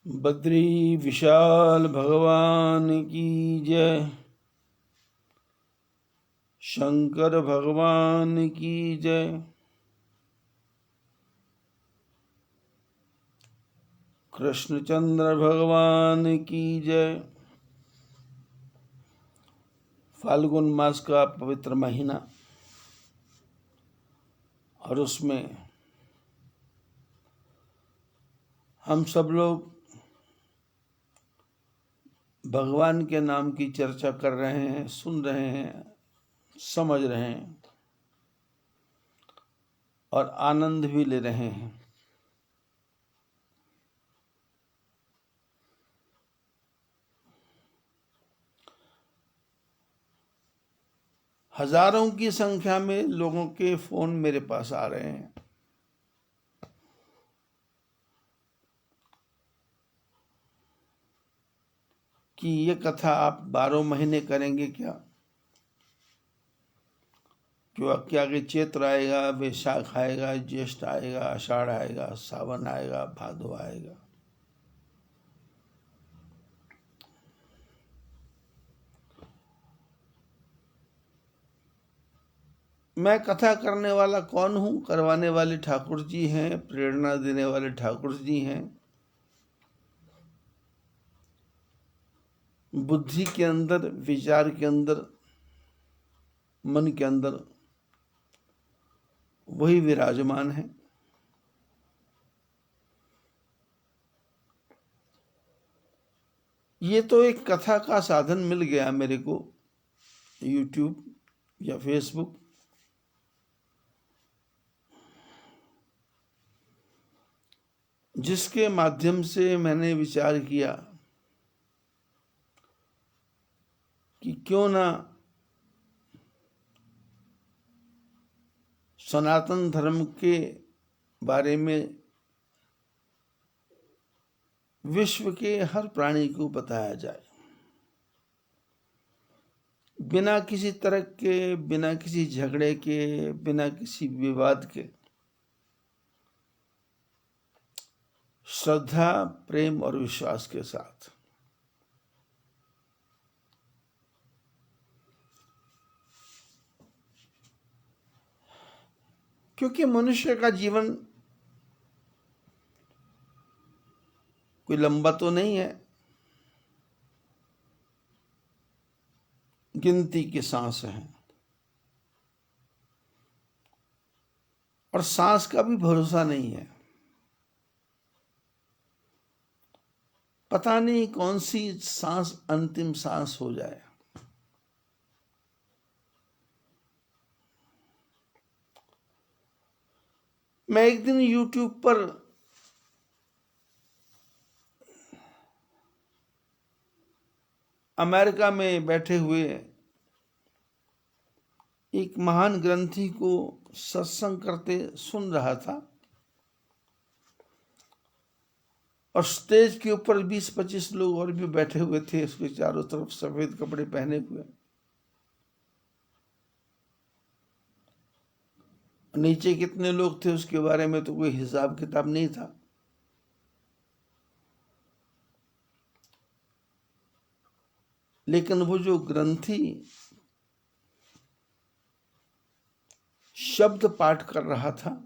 बद्री विशाल भगवान की जय। शंकर भगवान की जय। कृष्णचंद्र भगवान की जय। फाल्गुन मास का पवित्र महीना और उसमें हम सब लोग भगवान के नाम की चर्चा कर रहे हैं, सुन रहे हैं, समझ रहे हैं और आनंद भी ले रहे हैं। हजारों की संख्या में लोगों के फोन मेरे पास आ रहे हैं कि ये कथा आप 12 महीने करेंगे क्या? क्योंकि आगे चैत्र आएगा, वैशाख आएगा, ज्येष्ठ आएगा, आषाढ़ आएगा, सावन आएगा, भादो आएगा। मैं कथा करने वाला कौन हूं? करवाने वाले ठाकुर जी हैं, प्रेरणा देने वाले ठाकुर जी हैं। बुद्धि के अंदर, विचार के अंदर, मन के अंदर वही विराजमान है। ये तो एक कथा का साधन मिल गया मेरे को, YouTube या Facebook, जिसके माध्यम से मैंने विचार किया कि क्यों ना सनातन धर्म के बारे में विश्व के हर प्राणी को बताया जाए, बिना किसी तर्क के, बिना किसी झगड़े के, बिना किसी विवाद के, श्रद्धा, प्रेम और विश्वास के साथ। क्योंकि मनुष्य का जीवन कोई लंबा तो नहीं है, गिनती की सांस है और सांस का भी भरोसा नहीं है। पता नहीं कौन सी सांस अंतिम सांस हो जाए। मैं एक दिन YouTube पर अमेरिका में बैठे हुए एक महान ग्रंथी को सत्संग करते सुन रहा था और स्टेज के ऊपर 20-25 लोग और भी बैठे हुए थे, उसके चारों तरफ सफेद कपड़े पहने हुए। नीचे कितने लोग थे उसके बारे में तो कोई हिसाब किताब नहीं था। लेकिन वो जो ग्रंथी शब्द पाठ कर रहा था,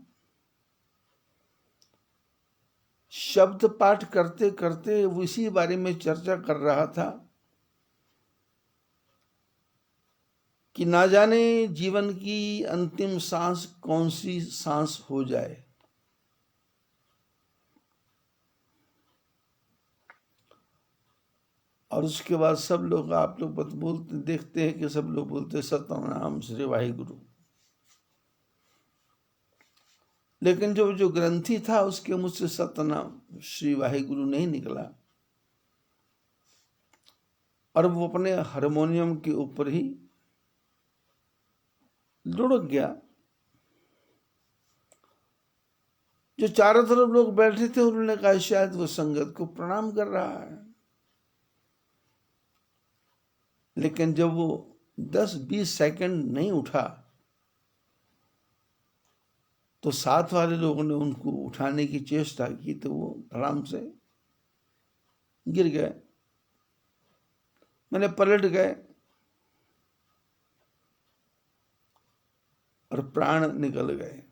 शब्द पाठ करते करते वो इसी बारे में चर्चा कर रहा था कि ना जाने जीवन की अंतिम सांस कौन सी सांस हो जाए। और उसके बाद सब लोग, आप लोग बोलते देखते हैं कि सब लोग बोलते सतनाम श्री वाहिगुरु। लेकिन जो ग्रंथी था उसके मुझ से सतनाम श्री वाहिगुरु नहीं निकला और वो अपने हारमोनियम के ऊपर ही लुढ़क गया। जो चारों तरफ लोग बैठे थे उन्होंने कहा शायद वो संगत को प्रणाम कर रहा है। लेकिन जब वो 10-20 सेकंड नहीं उठा तो साथ वाले लोगों ने उनको उठाने की चेष्टा की तो वो आराम से गिर गए, मैंने पलट गए और प्राण निकल गए।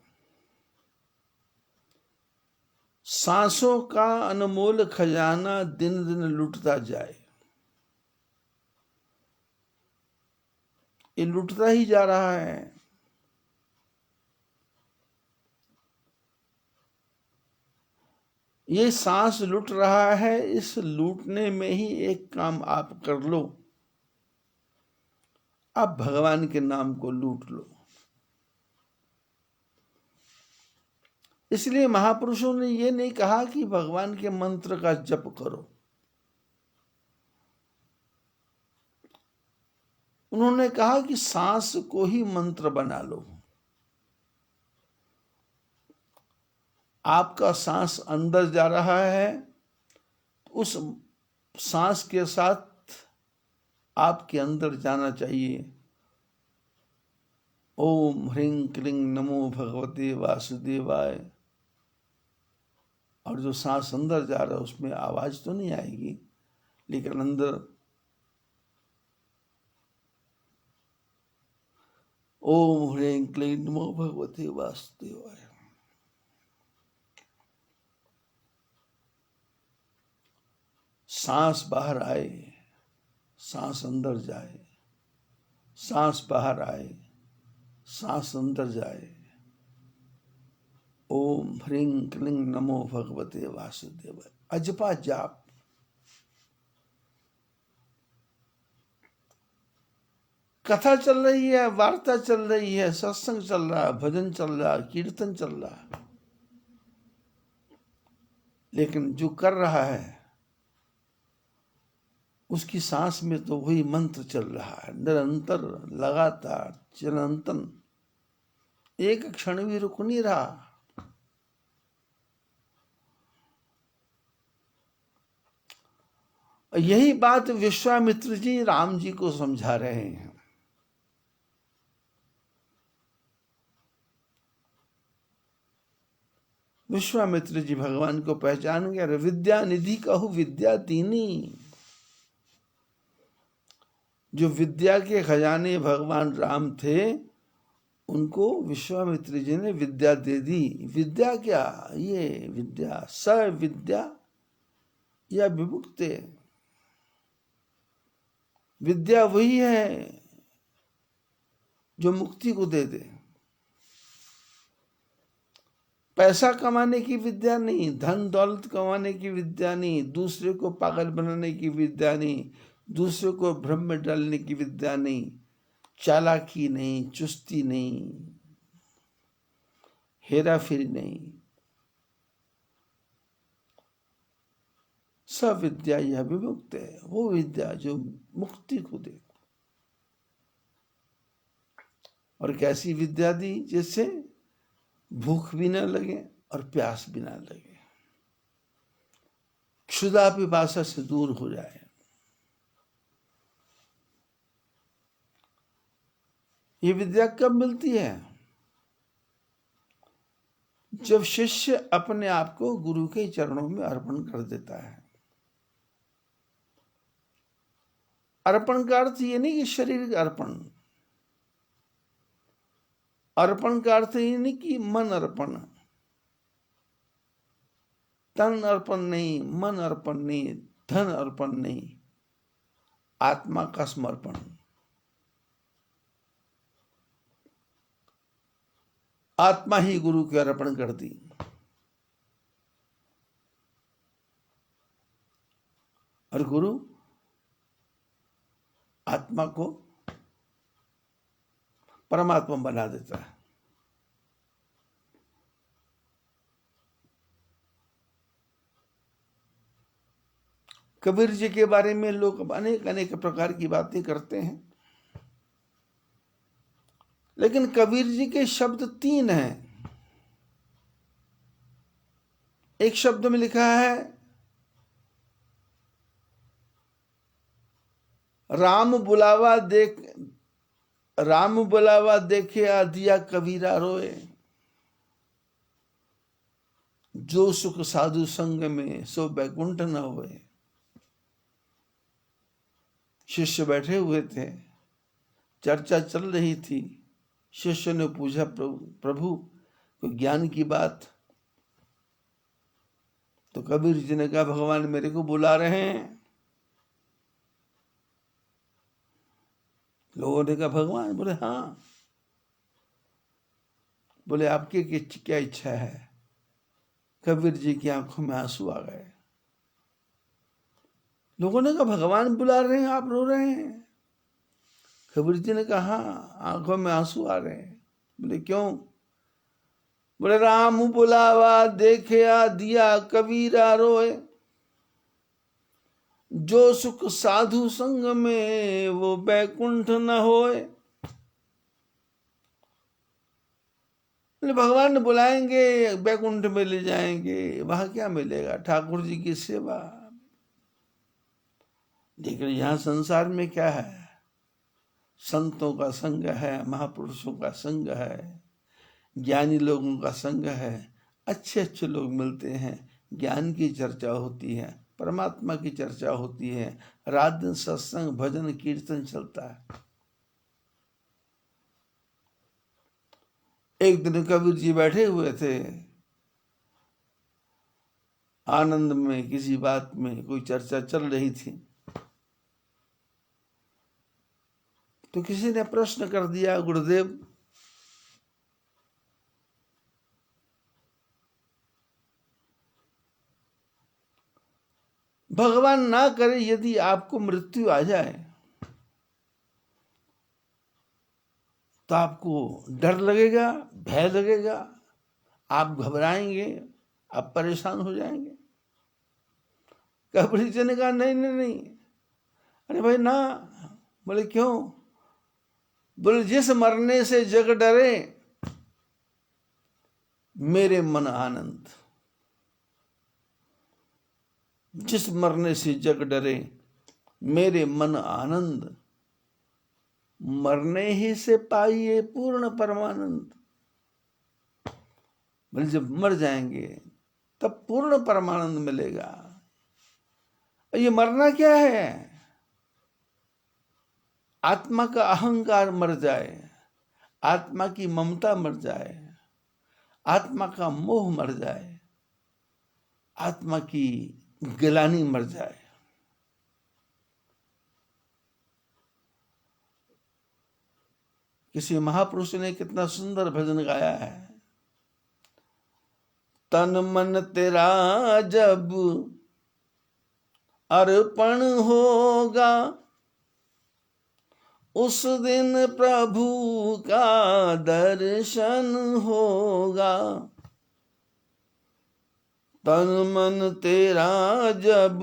सांसों का अनमोल खजाना दिन दिन लुटता जाए, ये लुटता ही जा रहा है। ये सांस लुट रहा है, इस लूटने में ही एक काम आप कर लो, आप भगवान के नाम को लूट लो। इसलिए महापुरुषों ने ये नहीं कहा कि भगवान के मंत्र का जप करो, उन्होंने कहा कि सांस को ही मंत्र बना लो। आपका सांस अंदर जा रहा है, उस सांस के साथ आपके अंदर जाना चाहिए। ओम ह्रीं क्लीं नमो भगवते वासुदेवाय। और जो सांस अंदर जा रहा है उसमें आवाज तो नहीं आएगी, लेकिन अंदर ओम ह्रीं क्लीं नमो भगवते वासुदेवाय। सांस बाहर आए, सांस अंदर जाए, सांस बाहर आए, सांस अंदर जाए। ओम ह्रीं क्लीं नमो भगवते वासुदेवाय। अजपा जाप। कथा चल रही है, वार्ता चल रही है, सत्संग चल रहा है, भजन चल रहा है, कीर्तन चल रहा है, लेकिन जो कर रहा है उसकी सांस में तो वही मंत्र चल रहा है, निरंतर, लगातार, चिरंतन, एक क्षण भी रुक नहीं रहा। यही बात विश्वामित्र जी राम जी को समझा रहे हैं। विश्वामित्र जी भगवान को पहचान गए। विद्या निधि कहु विद्या दीनी। जो विद्या के खजाने भगवान राम थे, उनको विश्वामित्र जी ने विद्या दे दी। विद्या क्या? ये विद्या स विद्या या विमुक्ते। विद्या वही है जो मुक्ति को दे दे। पैसा कमाने की विद्या नहीं, धन दौलत कमाने की विद्या नहीं, दूसरे को पागल बनाने की विद्या नहीं, दूसरे को भ्रम में डालने की विद्या नहीं, चालाकी नहीं, चुस्ती नहीं, हेरा फेरी नहीं। सब विद्या यह विमुक्त है, वो विद्या जो मुक्ति को दे। और कैसी विद्या दी? जिससे भूख भी ना लगे और प्यास भी ना लगे, क्षुधा पिपासा से दूर हो जाए। ये विद्या कब मिलती है? जब शिष्य अपने आप को गुरु के चरणों में अर्पण कर देता है। अर्पण का अर्थ ये नहीं कि शरीर का अर्पण, अर्पण का अर्थ ये नहीं कि मन अर्पण, तन अर्पण नहीं, मन अर्पण नहीं, धन अर्पण नहीं, आत्मा का समर्पण। आत्मा ही गुरु के अर्पण कर दी। और गुरु आत्मा को परमात्मा बना देता है। कबीर जी के बारे में लोग अनेक अनेक प्रकार की बातें करते हैं, लेकिन कबीर जी के शब्द 3 हैं। एक शब्द में लिखा है राम बुलावा देखे आ दिया कबीरा रोए। जो सुख साधु संग में सो बैकुंठ न होए। शिष्य बैठे हुए थे, चर्चा चल रही थी। शिष्य ने पूछा, प्रभु कोई ज्ञान की बात? तो कबीर जी ने कहा, भगवान मेरे को बुला रहे हैं। लोगों ने कहा, भगवान? बोले हाँ। बोले आपकी क्या इच्छा है? कबीर जी की आंखों में आंसू आ गए। लोगों ने कहा, भगवान बुला रहे हैं, आप रो रहे हैं? कबीर जी ने कहा, हाँ, आंखों में आंसू आ रहे हैं। बोले क्यों? बोले राम बुलावा देखया दिया कबीरा रोए, जो सुख साधु संग में वो बैकुंठ न होए। बोले भगवान ने बुलाएंगे, बैकुंठ में ले जाएंगे, वहां क्या मिलेगा? ठाकुर जी की सेवा। लेकिन यहाँ संसार में क्या है? संतों का संग है, महापुरुषों का संग है, ज्ञानी लोगों का संग है, अच्छे अच्छे लोग मिलते हैं, ज्ञान की चर्चा होती है, परमात्मा की चर्चा होती है, रात दिन सत्संग भजन कीर्तन चलता है। एक दिन कबीर जी बैठे हुए थे, आनंद में किसी बात में कोई चर्चा चल रही थी, तो किसी ने प्रश्न कर दिया, गुरुदेव भगवान ना करे यदि आपको मृत्यु आ जाए तो आपको डर लगेगा, भय लगेगा, आप घबराएंगे, आप परेशान हो जाएंगे? कबीर जी ने कहा, नहीं नहीं नहीं, अरे भाई ना। बोले क्यों? बोले जिस मरने से जग डरे मेरे मन आनंद। जिस मरने से जग डरे मेरे मन आनंद, मरने ही से पाइए पूर्ण परमानंद। बोले जब मर जाएंगे तब पूर्ण परमानंद मिलेगा। ये मरना क्या है? आत्मा का अहंकार मर जाए, आत्मा की ममता मर जाए, आत्मा का मोह मर जाए, आत्मा की गिलानी मर जाए। किसी महापुरुष ने कितना सुंदर भजन गाया है, तन मन तेरा जब अर्पण होगा, उस दिन प्रभु का दर्शन होगा। तन मन तेरा जब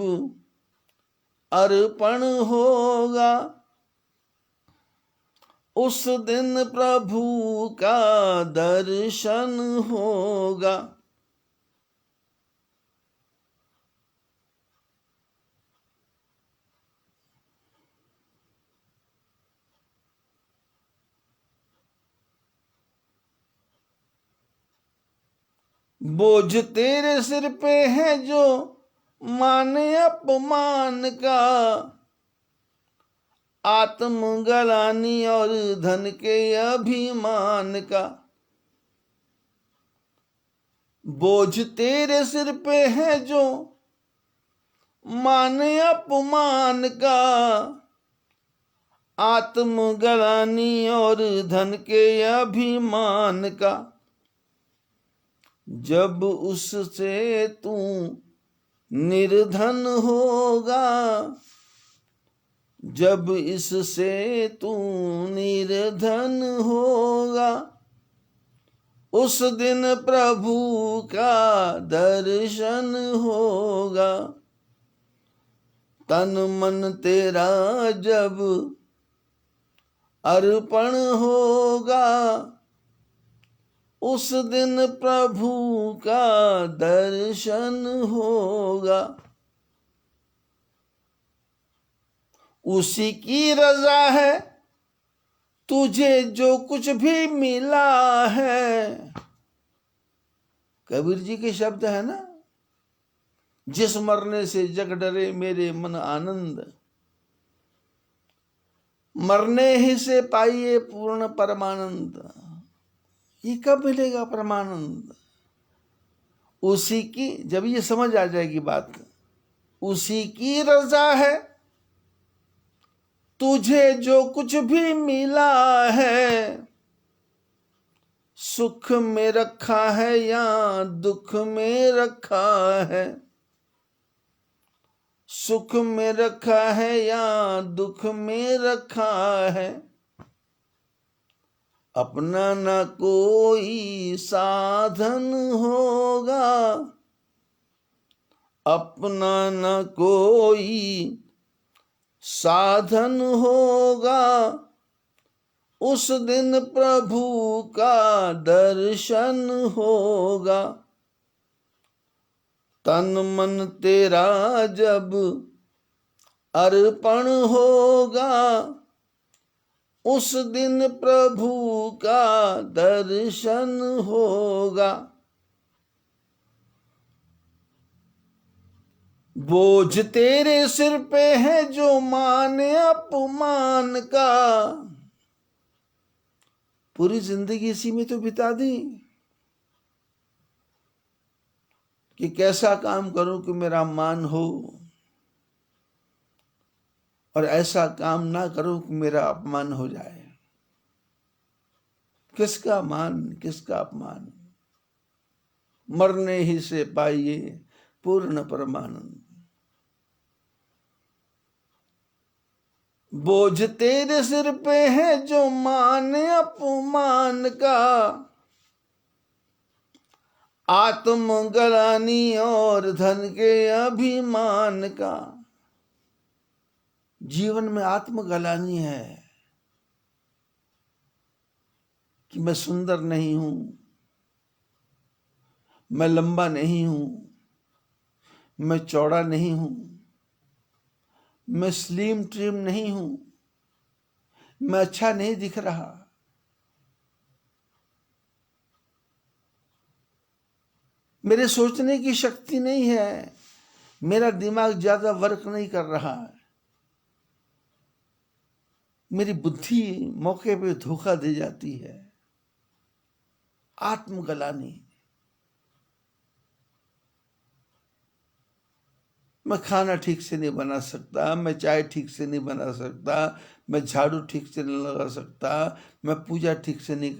अर्पण होगा, उस दिन प्रभु का दर्शन होगा। बोझ तेरे सिर पे है जो माने अपमान का, आत्म गलानी और धन के अभिमान का। बोझ तेरे सिर पे है जो माने अपमान का, आत्म गलानी और धन के अभिमान का। जब उससे तू निर्धन होगा, जब इससे तू निर्धन होगा, उस दिन प्रभु का दर्शन होगा। तन मन तेरा जब अर्पण होगा, उस दिन प्रभु का दर्शन होगा। उसी की रजा है तुझे जो कुछ भी मिला है। कबीर जी के शब्द है ना, जिस मरने से जग डरे मेरे मन आनंद। मरने ही से पाइए पूर्ण परमानंद। ये कब मिलेगा परमानंद? उसी की, जब ये समझ आ जाएगी बात, उसी की रजा है तुझे जो कुछ भी मिला है, सुख में रखा है या दुख में रखा है, सुख में रखा है या दुख में रखा है, अपना न कोई साधन होगा, अपना न कोई साधन होगा, उस दिन प्रभु का दर्शन होगा। तन मन तेरा जब अर्पण होगा, उस दिन प्रभु का दर्शन होगा। बोझ तेरे सिर पे है जो मान अपमान का, पूरी जिंदगी इसी में तो बिता दी कि कैसा काम करूं कि मेरा मान हो, और ऐसा काम ना करूं कि मेरा अपमान हो जाए। किसका मान, किसका अपमान? मरने ही से पाइए पूर्ण परमानंद। बोझ तेरे सिर पे है जो मान अपमान का, आत्मग्लानि और धन के अभिमान का। जीवन में आत्मग्लानि है कि मैं सुंदर नहीं हूं, मैं लंबा नहीं हूं, मैं चौड़ा नहीं हूं, मैं स्लिम ट्रिम नहीं हूं, मैं अच्छा नहीं दिख रहा। मेरे सोचने की शक्ति नहीं है, मेरा दिमाग ज्यादा वर्क नहीं कर रहा है, मेरी बुद्धि मौके पे धोखा दे जाती है। आत्मग्लानि। मैं खाना ठीक से नहीं बना सकता, मैं चाय ठीक से नहीं बना सकता, मैं झाड़ू ठीक से नहीं लगा सकता, मैं पूजा ठीक से नहीं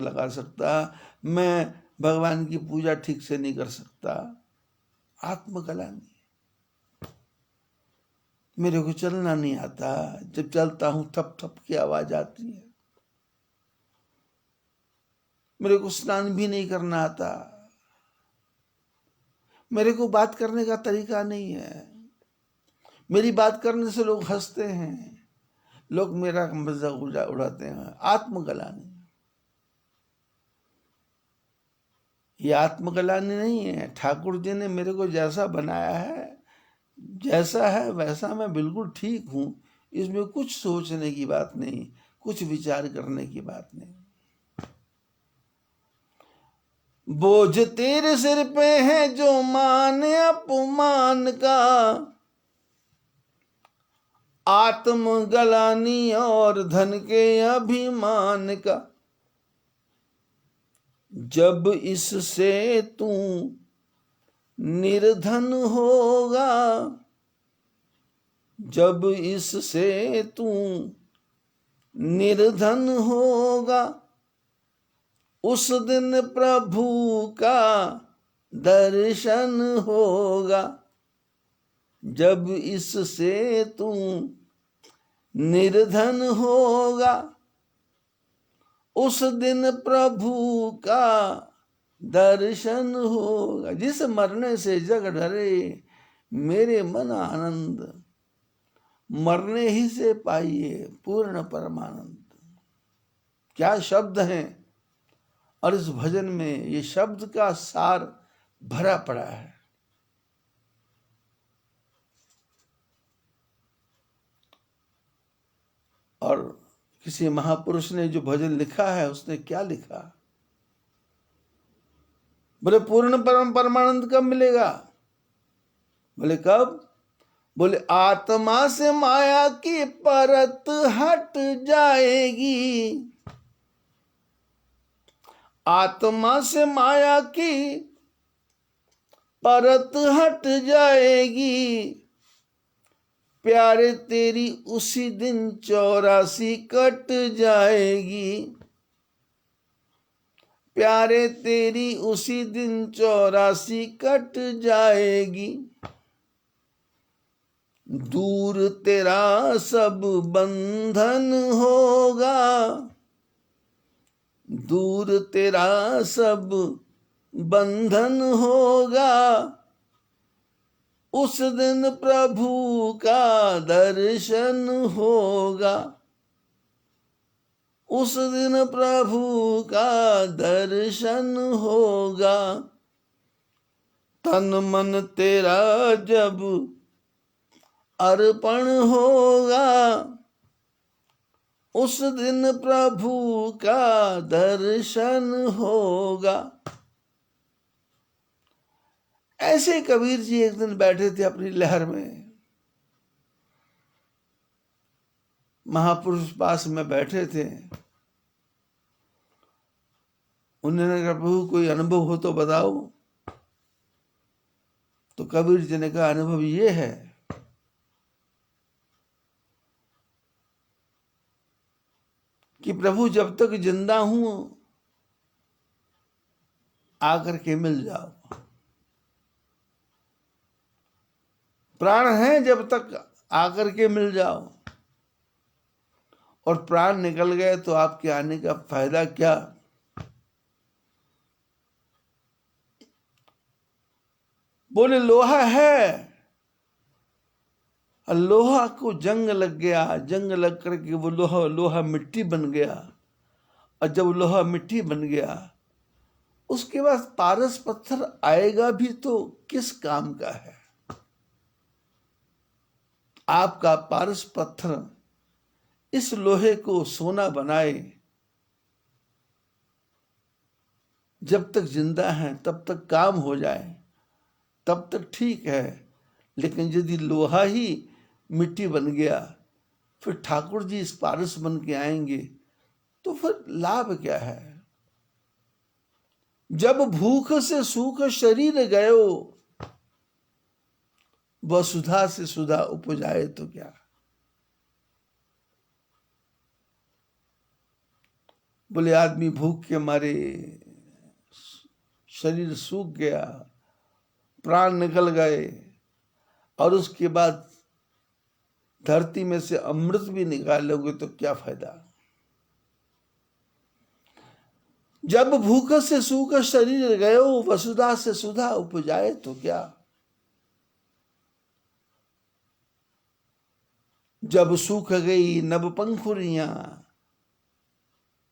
लगा सकता, मैं भगवान की पूजा ठीक से नहीं कर सकता। आत्मग्लानि। मेरे को चलना नहीं आता, जब चलता हूं थप थप की आवाज आती है। मेरे को स्नान भी नहीं करना आता, मेरे को बात करने का तरीका नहीं है, मेरी बात करने से लोग हंसते हैं, लोग मेरा मजाक उड़ाते हैं। आत्मग्लानि। ये आत्मग्लानि नहीं है। ठाकुर जी ने मेरे को जैसा बनाया है, जैसा है वैसा मैं बिल्कुल ठीक हूं, इसमें कुछ सोचने की बात नहीं, कुछ विचार करने की बात नहीं। बोझ तेरे सिर पे है जो मान अपमान का, आत्मग्लानि और धन के अभिमान का। जब इससे तू निर्धन होगा, जब इससे तू निर्धन होगा, उस दिन प्रभु का दर्शन होगा। जब इससे तू निर्धन होगा, उस दिन प्रभु का दर्शन होगा। जिस मरने से जग डरे मेरे मन आनंद, मरने ही से पाइए पूर्ण परमानंद। क्या शब्द हैं, और इस भजन में ये शब्द का सार भरा पड़ा है। और किसी महापुरुष ने जो भजन लिखा है, उसने क्या लिखा? बोले पूर्ण परमानंद कब मिलेगा? बोले कब? बोले आत्मा से माया की परत हट जाएगी, आत्मा से माया की परत हट जाएगी, प्यारे तेरी उसी दिन 84 कट जाएगी, प्यारे तेरी उसी दिन 84 कट जाएगी। दूर तेरा सब बंधन होगा, दूर तेरा सब बंधन होगा, उस दिन प्रभु का दर्शन होगा, उस दिन प्रभु का दर्शन होगा। तन मन तेरा जब अर्पण होगा, उस दिन प्रभु का दर्शन होगा। ऐसे कबीर जी एक दिन बैठे थे अपनी लहर में, महापुरुष पास में बैठे थे। उन्होंने कहा प्रभु कोई अनुभव हो तो बताओ। तो कबीर जी ने कहा अनुभव ये है कि प्रभु जब तक जिंदा हूं आकर के मिल जाओ, प्राण है जब तक आकर के मिल जाओ, और प्राण निकल गए तो आपके आने का फायदा क्या। बोले लोहा है, लोहा को जंग लग गया, जंग लग करके वो लोहा मिट्टी बन गया, और जब लोहा मिट्टी बन गया उसके बाद पारस पत्थर आएगा भी तो किस काम का है। आपका पारस पत्थर इस लोहे को सोना बनाए, जब तक जिंदा है तब तक काम हो जाए तब तक ठीक है, लेकिन यदि लोहा ही मिट्टी बन गया फिर ठाकुर जी इस पारस बन के आएंगे तो फिर लाभ क्या है। जब भूख से सूख शरीर गयो, वसुधा से सुधा उपजाए तो क्या। बोले आदमी भूख के मारे शरीर सूख गया, प्राण निकल गए, और उसके बाद धरती में से अमृत भी निकालोगे तो क्या फायदा। जब भूख से सूख शरीर गयो, वसुधा से सुधा उपजाए तो क्या। जब सूख गई नभ पंखुरियां,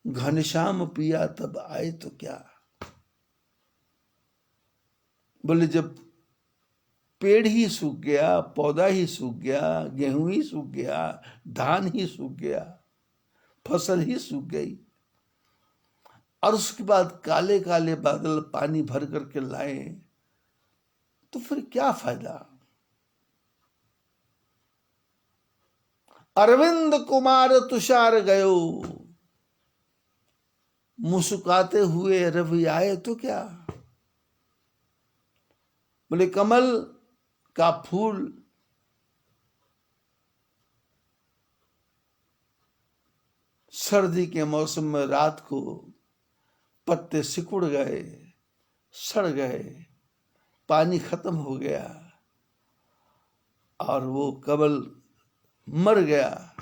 घनश्याम पिया तब आए तो क्या। बोले जब पेड़ ही सूख गया, पौधा ही सूख गया, गेहूं ही सूख गया, धान ही सूख गया, फसल ही सूख गई, और उसके बाद काले काले बादल पानी भर करके लाए तो फिर क्या फायदा। अरविंद कुमार तुषार गयो, मुस्कुराते हुए रवि आए तो क्या। बोले कमल का फूल सर्दी के मौसम में रात को पत्ते सिकुड़ गए, सड़ गए, पानी खत्म हो गया, और वो कमल मर गया,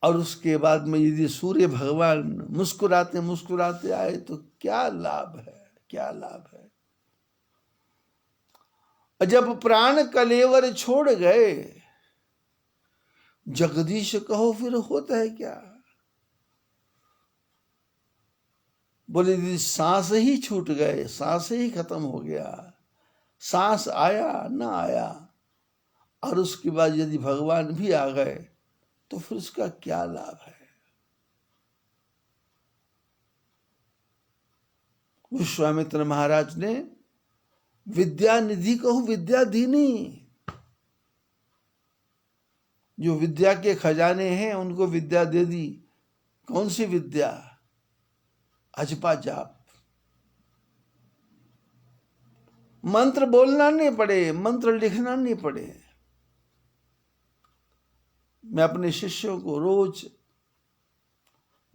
और उसके बाद में यदि सूर्य भगवान मुस्कुराते मुस्कुराते आए तो क्या लाभ है, क्या लाभ है। जब प्राण कलेवर छोड़ गए, जगदीश कहो फिर होता है क्या। बोले यदि सांस ही छूट गए, सांस ही खत्म हो गया, सांस आया ना आया, और उसके बाद यदि भगवान भी आ गए तो फिर उसका क्या लाभ है। विश्वामित्र महाराज ने विद्या निधि कहूं विद्या दीनी, जो विद्या के खजाने हैं उनको विद्या दे दी। कौन सी विद्या? अजपा जाप। मंत्र बोलना नहीं पड़े, मंत्र लिखना नहीं पड़े। मैं अपने शिष्यों को रोज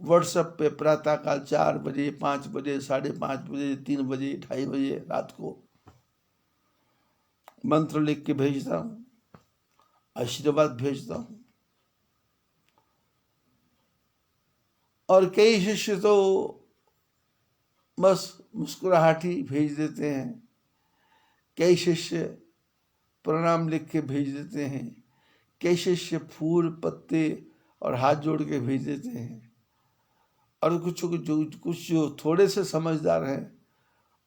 व्हाट्सएप पे प्रातःकाल 4 बजे, 5 बजे, 5:30 बजे, 3 बजे, 2:30 बजे रात को मंत्र लिख के भेजता हूं, आशीर्वाद भेजता हूं। और कई शिष्य तो बस मुस्कुराहट ही भेज देते हैं, कई शिष्य प्रणाम लिख के भेज देते हैं, कई शिष्य फूल पत्ते और हाथ जोड़ के भेज देते हैं, और कुछ जो थोड़े से समझदार हैं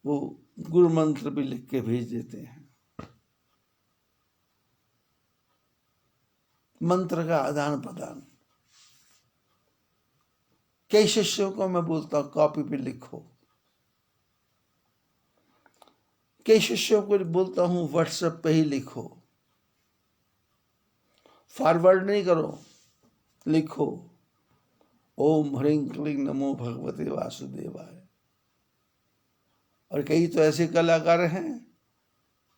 वो गुरु मंत्र भी लिख के भेज देते हैं। मंत्र का आदान प्रदान। कई शिष्यों को मैं बोलता हूं कॉपी पे लिखो, कई शिष्यों को बोलता हूं व्हाट्सएप पे ही लिखो, फॉरवर्ड नहीं करो, लिखो ओम ह्रीं क्लीं नमो भगवते वासुदेवाय। और कई तो ऐसे कलाकार हैं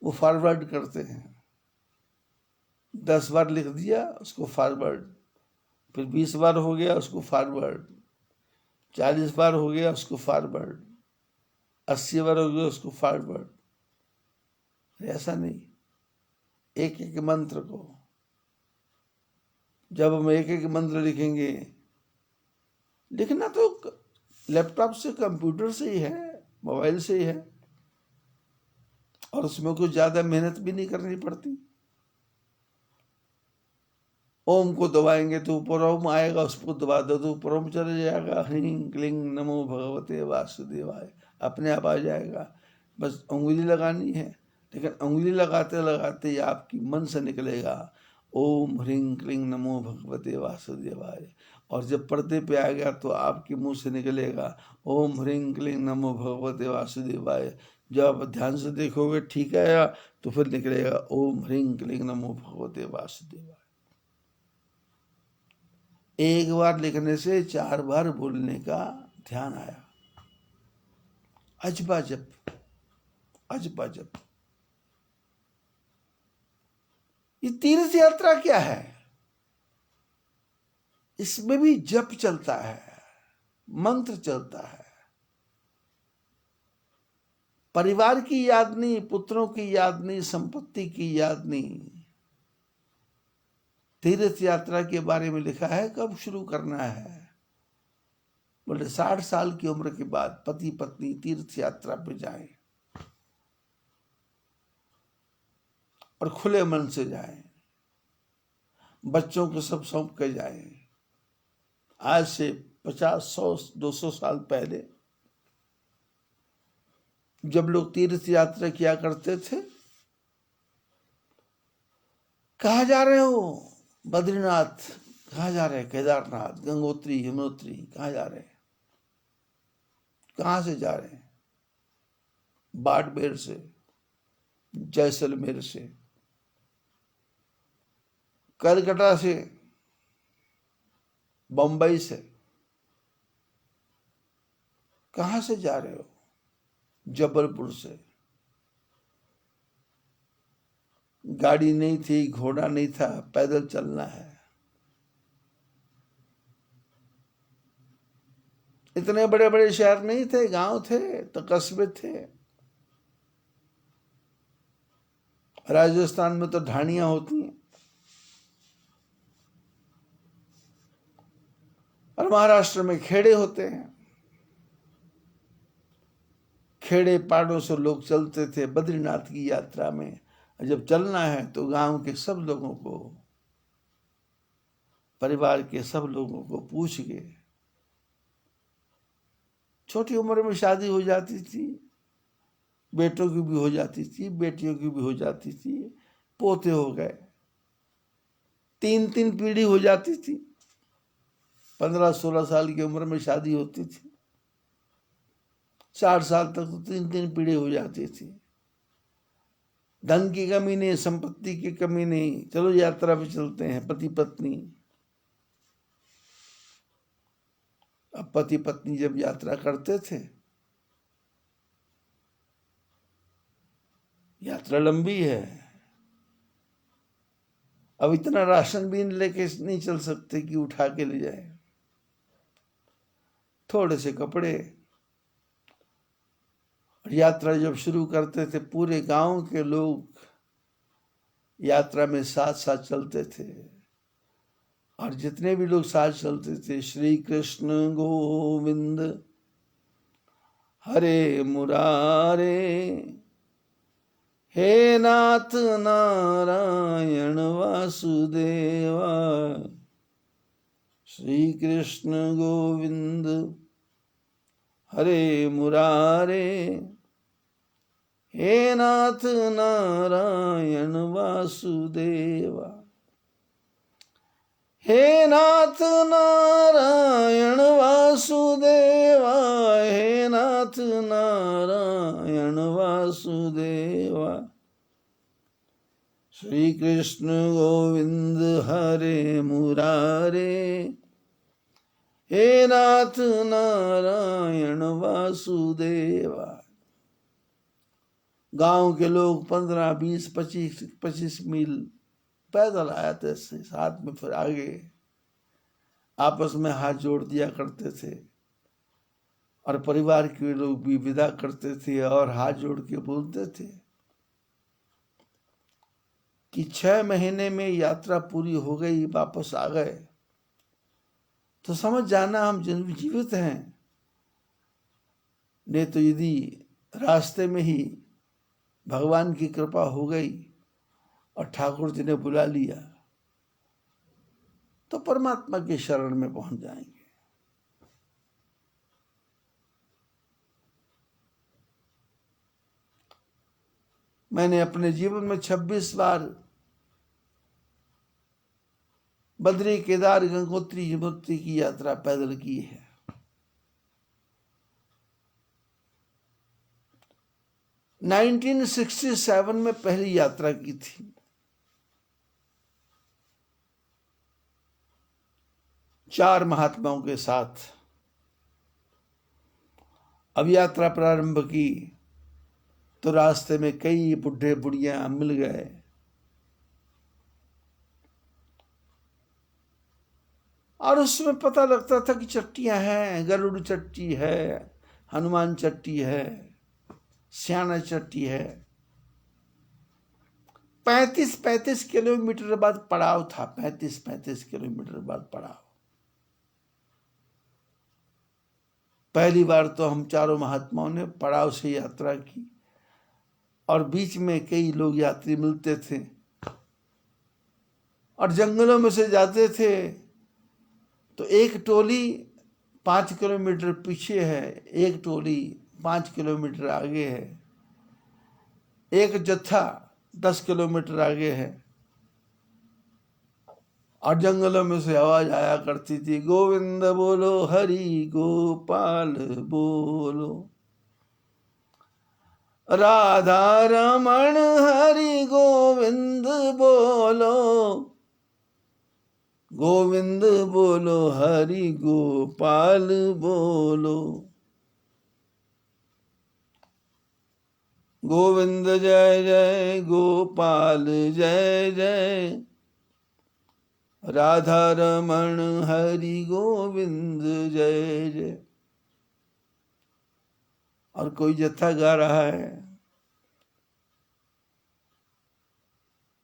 वो फॉरवर्ड करते हैं, 10 बार लिख दिया उसको फॉरवर्ड, फिर 20 बार हो गया उसको फॉरवर्ड, 40 बार हो गया उसको फॉरवर्ड, 80 बार हो गया उसको फॉरवर्ड। ऐसा नहीं, एक एक मंत्र को जब हम एक एक मंत्र लिखेंगे, लिखना तो लैपटॉप से, कंप्यूटर से ही है, मोबाइल से ही है, और उसमें कुछ ज्यादा मेहनत भी नहीं करनी पड़ती। ओम को दबाएंगे तो ऊपर ओम आएगा, उसको दबा दो तो ऊपर ओम चला जाएगा, ह्रीं क्लीं नमो भगवते वासुदेवाय अपने आप आ जाएगा। बस उंगली लगानी है, लेकिन उंगली लगाते लगाते ही आपकी मन से निकलेगा ओम ह्रीं क्लीं नमो भगवते वासुदेवाय। और जब पर्दे पे आ गया तो आपके मुंह से निकलेगा ओम ह्रीं क्लीं नमो भगवते वासुदेवाय। जब आप ध्यान से देखोगे ठीक आया तो फिर निकलेगा ओम ह्रीं क्लीं नमो भगवते वासुदेवाय। एक बार लिखने से 4 बार बोलने का ध्यान आया। अजपा जप, अजपा जप। ये तीर्थ यात्रा क्या है? इसमें भी जप चलता है, मंत्र चलता है। परिवार की याद नहीं, पुत्रों की याद नहीं, संपत्ति की याद नहीं। तीर्थ यात्रा के बारे में लिखा है कब शुरू करना है? बोले 60 साल की उम्र के बाद पति पत्नी तीर्थ यात्रा पे जाएं, और खुले मन से जाएं, बच्चों को सब सौंप के जाएं। आज से 50, 100, 200 साल पहले जब लोग तीर्थ यात्रा किया करते थे, कहाँ जा रहे हो? बद्रीनाथ। कहाँ जा रहे हैं? केदारनाथ, गंगोत्री, यमुनोत्री। कहाँ जा रहे हैं? कहाँ से जा रहे हैं? बाड़मेर से, जैसलमेर से, कलकत्ता से, बंबई से। कहाँ से जा रहे हो? जबलपुर से। गाड़ी नहीं थी, घोड़ा नहीं था, पैदल चलना है। इतने बड़े बड़े शहर नहीं थे, गांव थे तो कस्बे थे। राजस्थान में तो ढाणियां होती हैं, और महाराष्ट्र में खेड़े होते हैं। खेड़े पाड़ों से लोग चलते थे बद्रीनाथ की यात्रा में। जब चलना है तो गांव के सब लोगों को, परिवार के सब लोगों को पूछ के। छोटी उम्र में शादी हो जाती थी, बेटों की भी हो जाती थी, बेटियों की भी हो जाती थी, पोते हो गए, 3-3 पीढ़ी हो जाती थी। 15-16 साल की उम्र में शादी होती थी, 4 साल तक तो 3-3 पीढ़ी हो जाती थी। धन की कमी नहीं, संपत्ति की कमी नहीं, चलो यात्रा पे चलते हैं। पति पत्नी, अब पति पत्नी जब यात्रा करते थे, यात्रा लंबी है, अब इतना राशन भी लेके नहीं चल सकते कि उठा के ले जाए। थोड़े से कपड़े। यात्रा जब शुरू करते थे, पूरे गांव के लोग यात्रा में साथ साथ चलते थे, और जितने भी लोग साथ चलते थे, श्री कृष्ण गोविंद हरे मुरारे, हे नाथ नारायण वासुदेवा, श्री कृष्ण गोविंद हरे मुरारे, हे नाथ नारायण वासुदेवा, हे नाथ नारायण वासुदेवा, हे नाथ नारायण वासुदेवा, श्री कृष्ण गोविंद हरे मुरारे, हे नाथ नारायण वासुदेवा। गांव के लोग 15, 20, 25 मील पैदल आए थे, साथ में फिर आगे आपस में हाथ जोड़ दिया करते थे, और परिवार के लोग भी विदा करते थे और हाथ जोड़ के बोलते थे कि 6 महीने में यात्रा पूरी हो गई, वापस आ गए तो समझ जाना हम जीवित हैं। नहीं तो यदि रास्ते में ही भगवान की कृपा हो गई और ठाकुर जी ने बुला लिया तो परमात्मा के शरण में पहुंच जाएंगे। मैंने अपने जीवन में 26 बार बद्री, केदार, गंगोत्री, यमुनोत्री की यात्रा पैदल की है। नाइनटीन 1967 में पहली यात्रा की थी। चार महात्माओं के साथ अब यात्रा प्रारंभ की तो रास्ते में कई बुढ़े बुढ़ियां मिल गए। और उसमें पता लगता था कि चट्टियां हैं, गरुड़ चट्टी है, हनुमान चट्टी है, श्याना चट्टी है। 35 किलोमीटर बाद पड़ाव था, 35 किलोमीटर बाद पड़ाव। पहली बार तो हम चारों महात्माओं ने पड़ाव से यात्रा की, और बीच में कई लोग यात्री मिलते थे, और जंगलों में से जाते थे तो एक टोली 5 किलोमीटर पीछे है, एक टोली 5 किलोमीटर आगे है, एक जत्था 10 किलोमीटर आगे है। और जंगलों में से आवाज आया करती थी, गोविंद बोलो हरि गोपाल बोलो, राधा रमण हरि गोविंद बोलो, गोविंद बोलो हरि गोपाल बोलो, गोविंद जय जय गोपाल जय जय, राधा रमण हरि गोविंद जय जय। और कोई जत्था गा रहा है,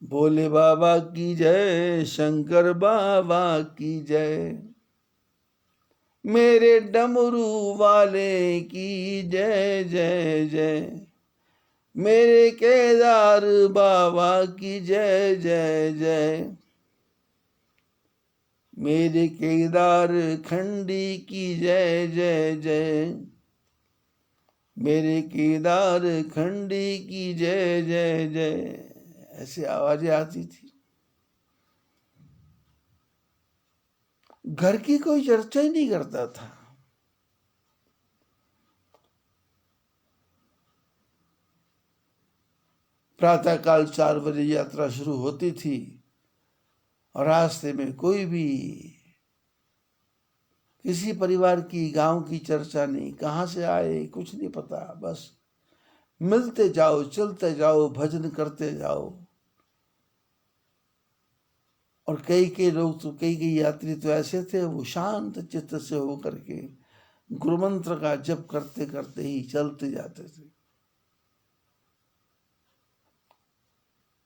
भोले बाबा की जय, शंकर बाबा की जय, मेरे डमरू वाले की जय जय जय, मेरे केदार बाबा की जय जय जय, मेरे केदार खंडी की जय जय जय, मेरे केदार खंडी की जय जय जय। ऐसी आवाजें आती थी। घर की कोई चर्चा ही नहीं करता था। प्रातःकाल 4 बजे यात्रा शुरू होती थी और रास्ते में कोई भी किसी परिवार की, गांव की चर्चा नहीं, कहाँ से आए कुछ नहीं पता, बस मिलते जाओ, चलते जाओ, भजन करते जाओ। और कई लोग तो, कई यात्री तो ऐसे थे, वो शांत चित्त से होकर के गुरु मंत्र का जप करते करते ही चलते जाते थे।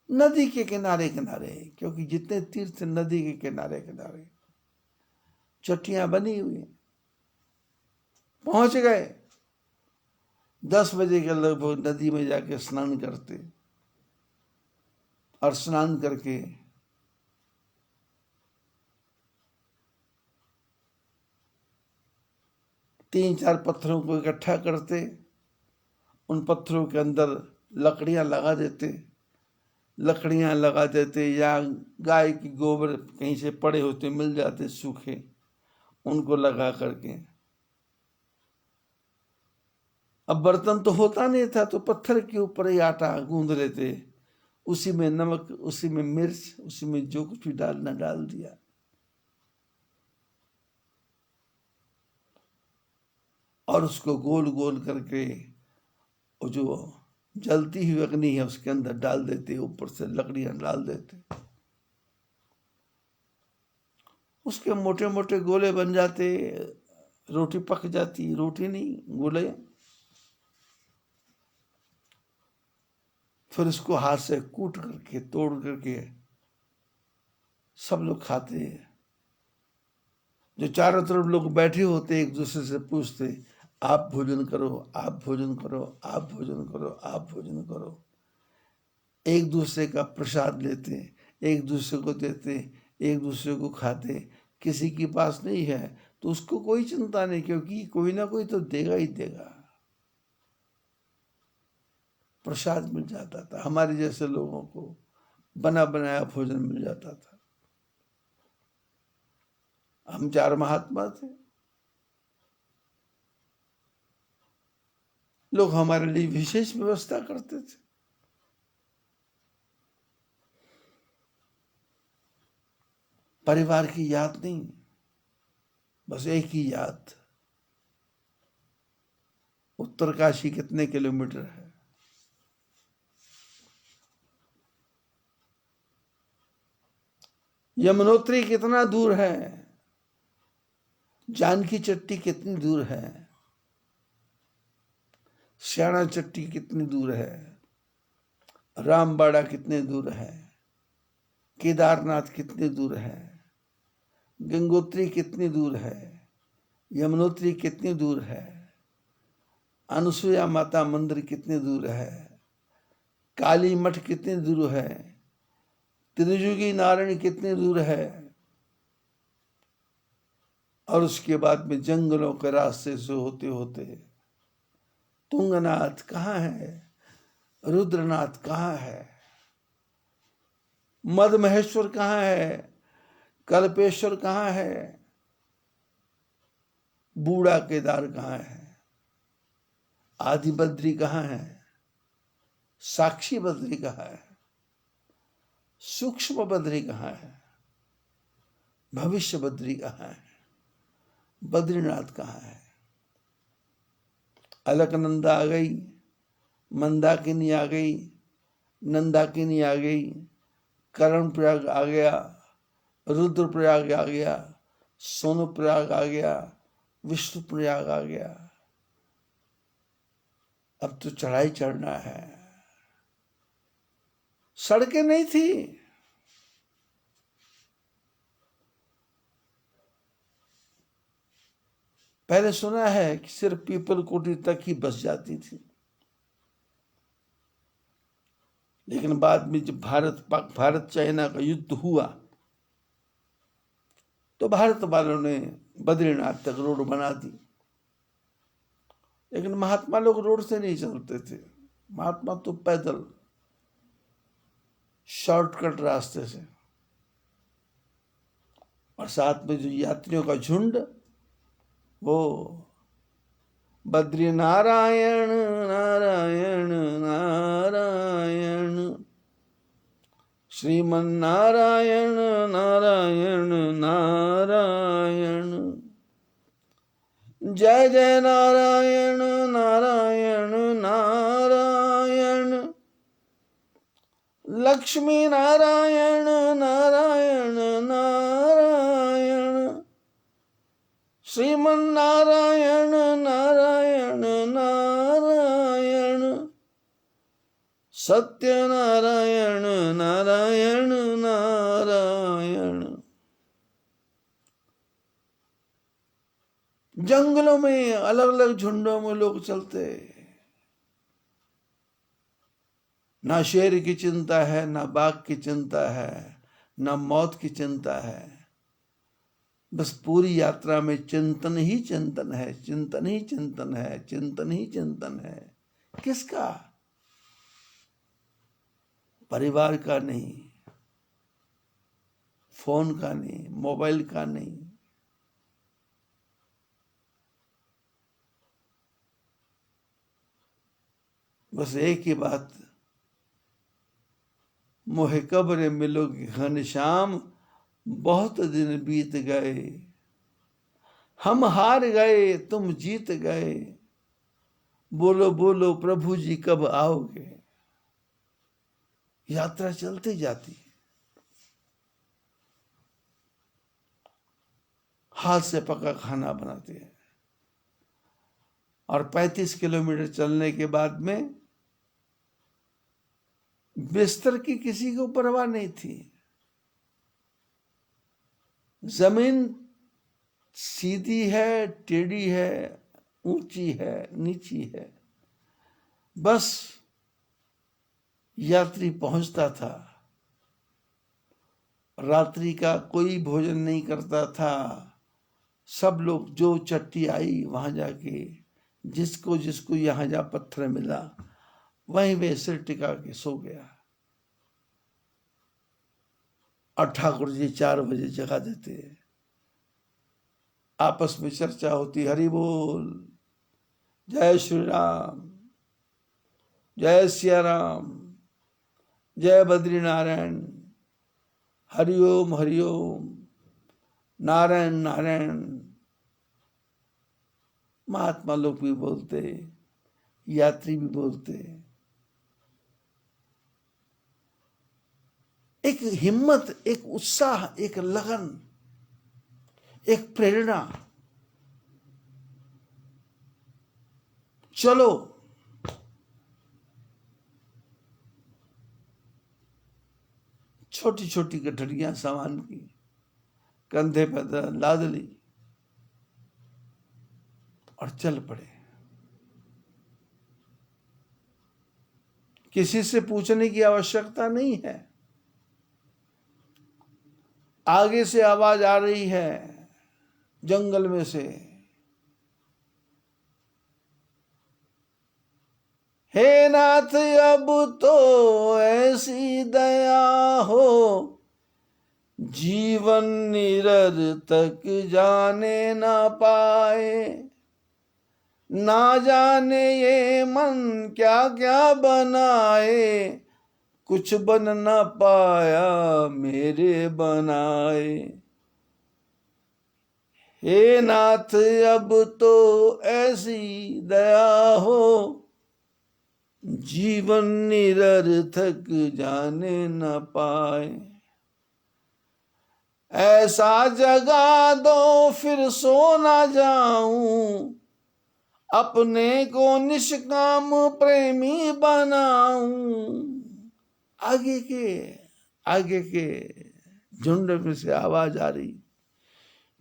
नदी के किनारे किनारे, क्योंकि जितने तीर्थ नदी के किनारे किनारे चट्टियां बनी हुई, पहुंच गए। 10 बजे के लगभग नदी में जाके स्नान करते और स्नान करके तीन चार पत्थरों को इकट्ठा करते, उन पत्थरों के अंदर लकड़ियां लगा देते, या गाय की गोबर कहीं से पड़े होते मिल जाते सूखे, उनको लगा करके। अब बर्तन तो होता नहीं था, तो पत्थर के ऊपर ही आटा गूंद लेते, उसी में नमक, उसी में मिर्च, उसी में जो कुछ भी डालना डाल दिया। और उसको गोल गोल करके वो जो जलती हुई अग्नि है उसके अंदर डाल देते, ऊपर से लकड़ियां डाल देते, उसके मोटे मोटे गोले बन जाते, रोटी पक जाती, रोटी नहीं गोले। फिर उसको हाथ से कूट करके, तोड़ करके सब लोग खाते हैं। जो चारों तरफ लोग बैठे होते एक दूसरे से पूछते, आप भोजन करो, आप भोजन करो, आप भोजन करो, आप भोजन करो। एक दूसरे का प्रसाद लेते, एक दूसरे को देते, एक दूसरे को खाते। किसी के पास नहीं है तो उसको कोई चिंता नहीं, क्योंकि कोई ना कोई तो देगा ही देगा। प्रसाद मिल जाता था, हमारे जैसे लोगों को बना बनाया भोजन मिल जाता था। हम 4 महात्मा थे, लोग हमारे लिए विशेष व्यवस्था करते थे। परिवार की याद नहीं, बस एक ही याद, उत्तरकाशी कितने किलोमीटर है, यमुनोत्री कितना दूर है, जानकी चट्टी कितनी दूर है, श्याणा चट्टी कितनी दूर है, रामबाड़ा कितने दूर है, केदारनाथ कितने दूर है, गंगोत्री कितनी दूर है, यमुनोत्री कितनी दूर है, अनुसुया माता मंदिर कितने दूर है, काली मठ कितने दूर है, त्रिजुगी नारायण कितने दूर है। और उसके बाद में जंगलों के रास्ते से होते होते तुंगनाथ कहाँ है, रुद्रनाथ कहाँ है, मद महेश्वर कहाँ है, कल्पेश्वर कहाँ है, बूढ़ा केदार कहाँ है, आदि बद्री कहाँ है, साक्षी बद्री कहाँ है, सूक्ष्म बद्री कहाँ है, भविष्य बद्री कहाँ है, बद्रीनाथ कहाँ है। अलकनंदा आ गई, मंदाकिनी आ गई, नंदाकिनी आ गई, कर्णप्रयाग आ गया, रुद्रप्रयाग आ गया, सोनप्रयाग आ गया, विष्णुप्रयाग आ गया। अब तो चढ़ाई चढ़ना है। सड़कें नहीं थी, पहले सुना है कि सिर्फ पीपल कोटी तक ही बस जाती थी, लेकिन बाद में जब भारत चाइना का युद्ध हुआ तो भारत वालों ने बद्रीनाथ तक रोड बना दी। लेकिन महात्मा लोग रोड से नहीं चलते थे, महात्मा तो पैदल शॉर्टकट रास्ते से, और साथ में जो यात्रियों का झुंड, वो बद्री नारायण नारायण नारायण श्रीमन्नारायण नारायण नारायण, जय जय नारायण नारायण नारायण, लक्ष्मी नारायण नारायण नारायण, श्रीमन्नारायण नारायण नारायण, सत्यनारायण नारायण नारायण। जंगलों में अलग अलग झुंडों में लोग चलते, ना शेर की चिंता है, ना बाघ की चिंता है, ना मौत की चिंता है। बस पूरी यात्रा में चिंतन ही चिंतन है, चिंतन ही चिंतन है, चिंतन ही चिंतन है। किसका? परिवार का नहीं, फोन का नहीं, मोबाइल का नहीं, बस एक ही बात, मोहे कब्र मिलोगी घनश्याम, बहुत दिन बीत गए, हम हार गए तुम जीत गए, बोलो बोलो प्रभु जी कब आओगे। यात्रा चलती जाती, हाथ से पका खाना बनाते हैं, और 35 किलोमीटर चलने के बाद में बिस्तर की किसी को परवाह नहीं थी। जमीन सीधी है, टेढ़ी है, ऊंची है, नीची है, बस यात्री पहुंचता था। रात्रि का कोई भोजन नहीं करता था। सब लोग जो चट्टी आई वहां जाके, जिसको जिसको यहां जहां पत्थर मिला वहीं वे सिर टिका के सो गया। और ठाकुर जी 4 बजे जगा देते, आपस में चर्चा होती, हरि बोल, जय श्री राम, जय सिया राम, जय बद्री नारायण, हरिओम हरिओम, नारायण नारायण। महात्मा लोग भी बोलते, यात्री भी बोलते। एक हिम्मत, एक उत्साह, एक लगन, एक प्रेरणा। चलो, छोटी छोटी गठरियां सामान की, कंधे पर लाद ली और चल पड़े। किसी से पूछने की आवश्यकता नहीं है। आगे से आवाज आ रही है जंगल में से, हे नाथ अब तो ऐसी दया हो, जीवन निरर्थक जाने ना पाए, ना जाने ये मन क्या क्या बनाए, कुछ बन ना पाया मेरे बनाए। हे नाथ अब तो ऐसी दया हो, जीवन निरर्थक जाने न पाए, ऐसा जगा दो फिर सो ना जाऊं, अपने को निष्काम प्रेमी बनाऊं। आगे के झुंड में से आवाज आ रही।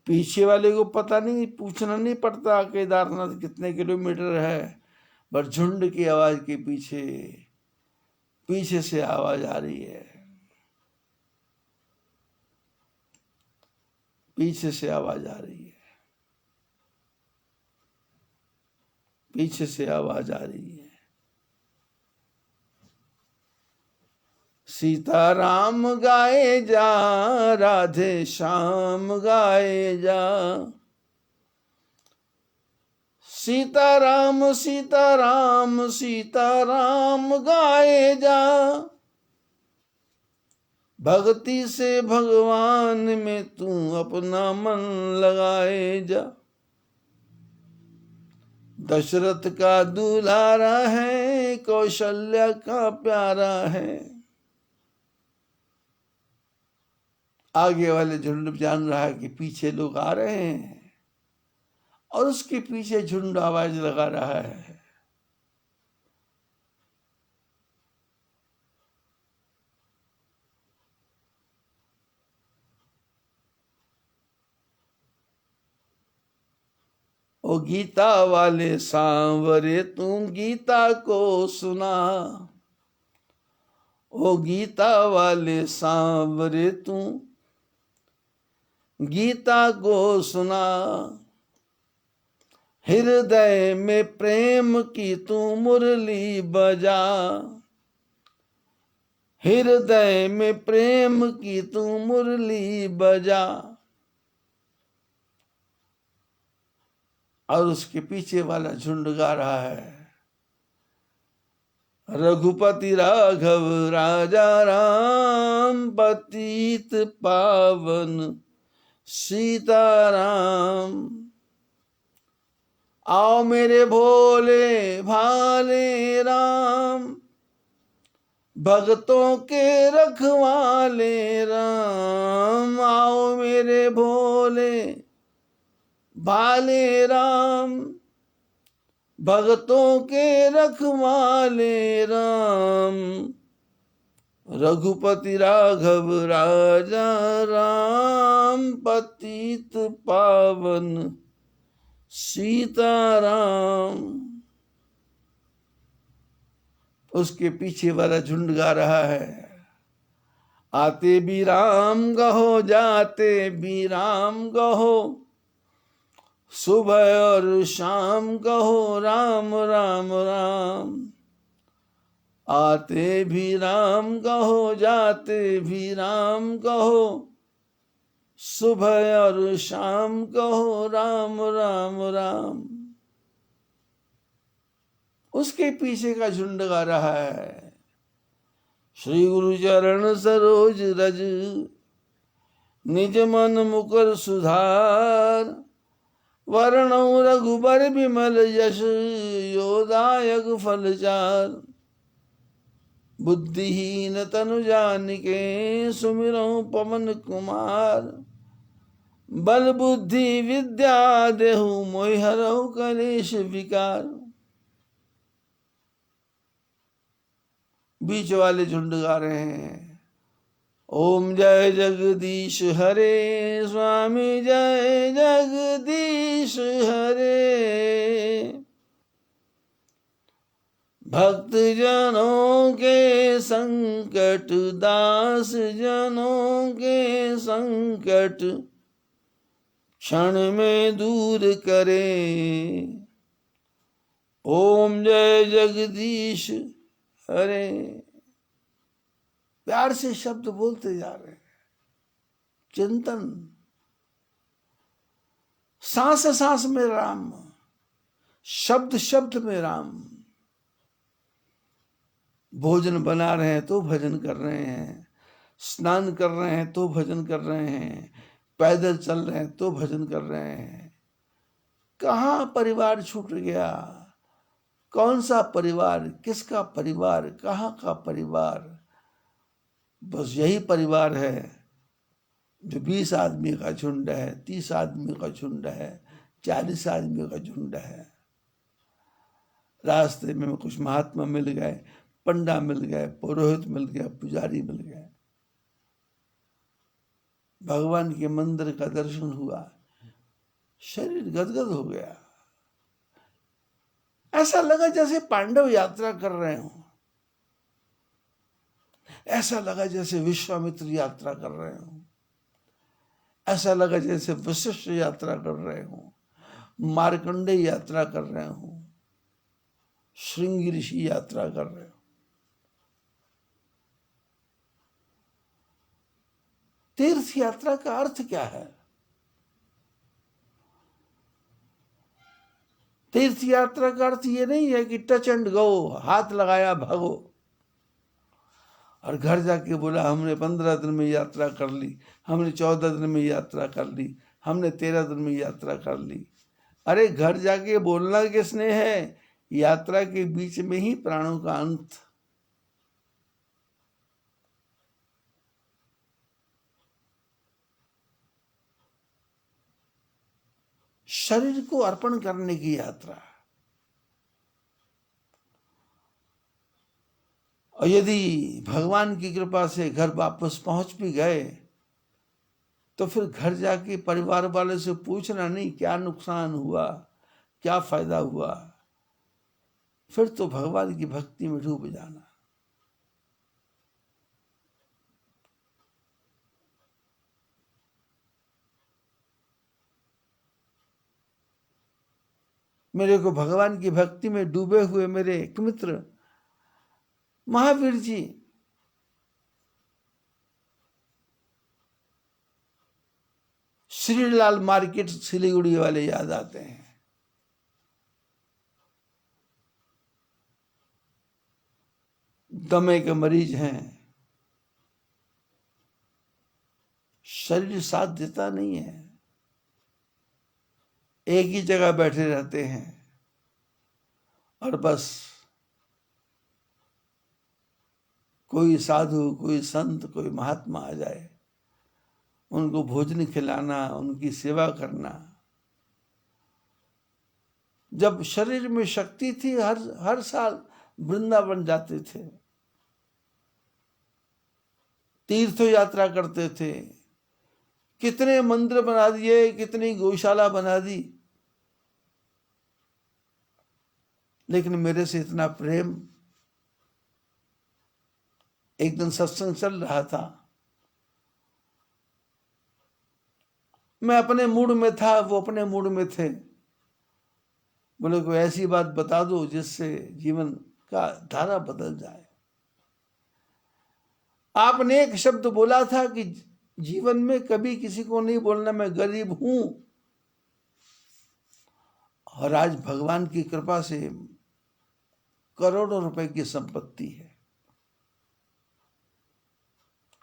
पीछे वाले को पता नहीं, पूछना नहीं पड़ता केदारनाथ कितने किलोमीटर है, पर झुंड की आवाज के पीछे से आवाज आ रही है, पीछे से आवाज आ रही है, पीछे से आवाज आ रही है। सीताराम गाए जा, राधे श्याम गाए जा, सीताराम सीताराम सीताराम गाए जा, भक्ति से भगवान में तू अपना मन लगाए जा। दशरथ का दुलारा है, कौशल्या का प्यारा है। आगे वाले झुंड जान रहा है कि पीछे लोग आ रहे हैं और उसके पीछे झुंड आवाज लगा रहा है। ओ गीता वाले सांवरे तुम गीता को सुना। ओ गीता वाले सांवरे तुम गीता को सुना। हृदय में प्रेम की तू मुरली बजा। हृदय में प्रेम की तू मुरली बजा। और उसके पीछे वाला झुंड गा रहा है, रघुपति राघव राजा राम, पतित पावन सीताराम। आओ मेरे भोले भाले राम, भक्तों के रखवाले राम। आओ मेरे भोले भाले राम, भक्तों के रखवाले राम। रघुपति राघव राजा राम, पतित पावन सीताराम। उसके पीछे वाला झुंड गा रहा है, आते भी राम गहो, जाते भी राम गहो, सुबह और शाम कहो राम राम राम। आते भी राम कहो, जाते भी राम कहो, सुबह और शाम कहो राम राम राम। उसके पीछे का झुंड गा रहा है, श्री गुरु चरण सरोज रज, निज मन मुकुर सुधार। वर्णौ रघुबर विमल यश, योदायक फलचार। बुद्धिहीन तनु जानिके, सुमिरौ पवन कुमार। बल बुद्धि विद्या देहु, मोहि हरहु कलेश विकार। बीच वाले झुंड गा रहे हैं, ओम जय जगदीश हरे, स्वामी जय जगदीश हरे। भक्त जनों के संकट, दास जनों के संकट, क्षण में दूर करे। ओम जय जगदीश हरे। प्यार से शब्द बोलते जा रहे हैं, चिंतन, सांस सांस में राम, शब्द शब्द में राम। भोजन बना रहे हैं तो भजन कर रहे हैं, स्नान कर रहे हैं तो भजन कर रहे हैं, पैदल चल रहे हैं तो भजन कर रहे हैं। कहाँ परिवार छूट गया? कौन सा परिवार, किसका परिवार, कहाँ का परिवार? बस यही परिवार है जो 20 आदमी का झुंड है, 30 आदमी का झुंड है, 40 आदमी का झुंड है। रास्ते में कुछ महात्मा मिल गए, पंडा मिल गए, पुरोहित मिल गया, पुजारी मिल गए, भगवान के मंदिर का दर्शन हुआ, शरीर गदगद हो गया। ऐसा लगा जैसे पांडव यात्रा कर रहे हो, ऐसा लगा जैसे विश्वामित्र यात्रा कर रहे हो, ऐसा लगा जैसे वशिष्ठ यात्रा कर रहे हो, मार्कंडेय यात्रा कर रहे हो, श्रृंगी ऋषि यात्रा कर रहे हो। तीर्थ यात्रा का अर्थ क्या है? तीर्थ यात्रा का अर्थ ये नहीं है कि टच एंड गो, हाथ लगाया भागो। और घर जाके बोला हमने 15 दिन में यात्रा कर ली, हमने 14 दिन में यात्रा कर ली, हमने 13 दिन में यात्रा कर ली। अरे घर जाके बोलना किसने है? यात्रा के बीच में ही प्राणों का अंत। शरीर को अर्पण करने की यात्रा। और यदि भगवान की कृपा से घर वापस पहुंच भी गए तो फिर घर जाके परिवार वाले से पूछना नहीं क्या नुकसान हुआ, क्या फायदा हुआ। फिर तो भगवान की भक्ति में डूब जाना। मेरे को भगवान की भक्ति में डूबे हुए मेरे एक मित्र महावीर जी, श्रीलाल मार्केट सिलीगुड़ी वाले याद आते हैं। दमे के मरीज हैं, शरीर साथ देता नहीं है, एक ही जगह बैठे रहते हैं और बस कोई साधु, कोई संत, कोई महात्मा आ जाए, उनको भोजन खिलाना, उनकी सेवा करना। जब शरीर में शक्ति थी हर साल वृंदावन जाते थे, तीर्थ यात्रा करते थे, कितने मंदिर बना दिए, कितनी गौशाला बना दी। लेकिन मेरे से इतना प्रेम। एक दिन सत्संग चल रहा था, मैं अपने मूड में था, वो अपने मूड में थे। बोले कोई ऐसी बात बता दो जिससे जीवन का धारा बदल जाए। आपने एक शब्द बोला था कि जीवन में कभी किसी को नहीं बोलना मैं गरीब हूं, और आज भगवान की कृपा से करोड़ों रुपए की संपत्ति है,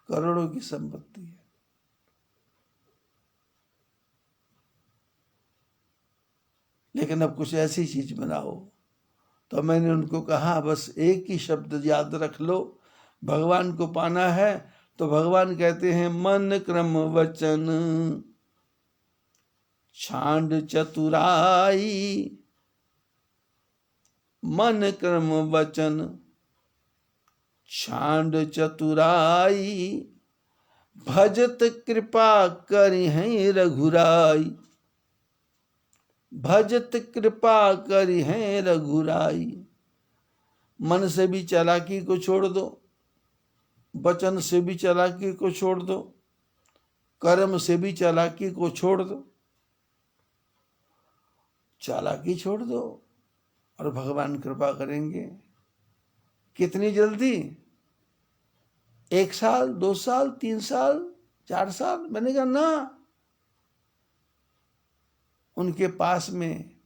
करोड़ों की संपत्ति है। लेकिन अब कुछ ऐसी चीज बनाओ। तो मैंने उनको कहा बस एक ही शब्द याद रख लो, भगवान को पाना है तो भगवान कहते हैं मन क्रम वचन छांड चतुराई, मन क्रम वचन छांड चतुराई, भजत कृपा करि हैं रघुराई, भजत कृपा करि हैं रघुराई। मन से भी चालाकी को छोड़ दो, वचन से भी चालाकी को छोड़ दो, कर्म से भी चालाकी को छोड़ दो। चालाकी छोड़ दो और भगवान कृपा करेंगे। कितनी जल्दी? 1 साल, 2 साल, 3 साल, 4 साल? मैंने कहा ना। उनके पास में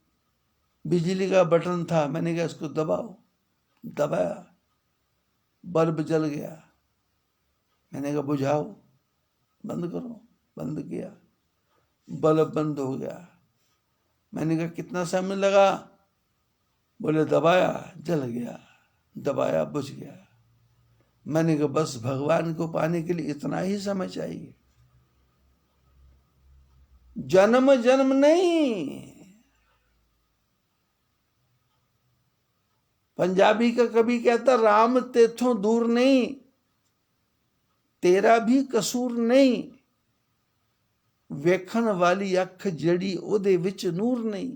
बिजली का बटन था, मैंने कहा इसको दबाओ, दबाया, बल्ब जल गया। मैंने कहा बुझाओ, बंद करो, बंद किया, बल्ब बंद हो गया। मैंने कहा कितना समय लगा? बोले दबाया जल गया, दबाया बुझ गया। मैंने कहा बस भगवान को पाने के लिए इतना ही समय चाहिए, जन्म जन्म नहीं। पंजाबी का कवि कहता राम तेथों दूर नहीं, तेरा भी कसूर नहीं, वेखण वाली अख जड़ी ओदे विच नूर नहीं।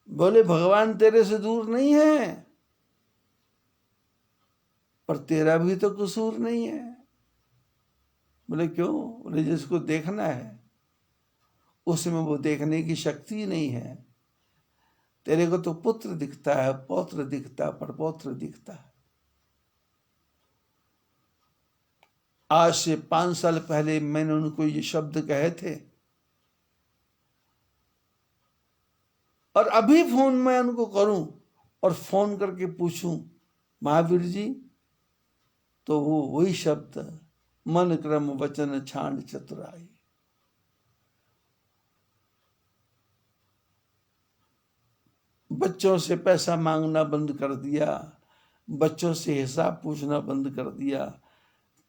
बोले भगवान तेरे से दूर नहीं है, पर तेरा भी तो कसूर नहीं है। बोले क्यों? बोले जिसको देखना है उसमें वो देखने की शक्ति नहीं है। तेरे को तो पुत्र दिखता है, पौत्र दिखता, परपौत्र दिखता है। आज से 5 साल पहले मैंने उनको ये शब्द कहे थे, और अभी फोन मैं उनको करूं और फोन करके पूछूं महावीर जी तो वो वही शब्द, मन क्रम वचन छांड चतुराई। बच्चों से पैसा मांगना बंद कर दिया, बच्चों से हिसाब पूछना बंद कर दिया।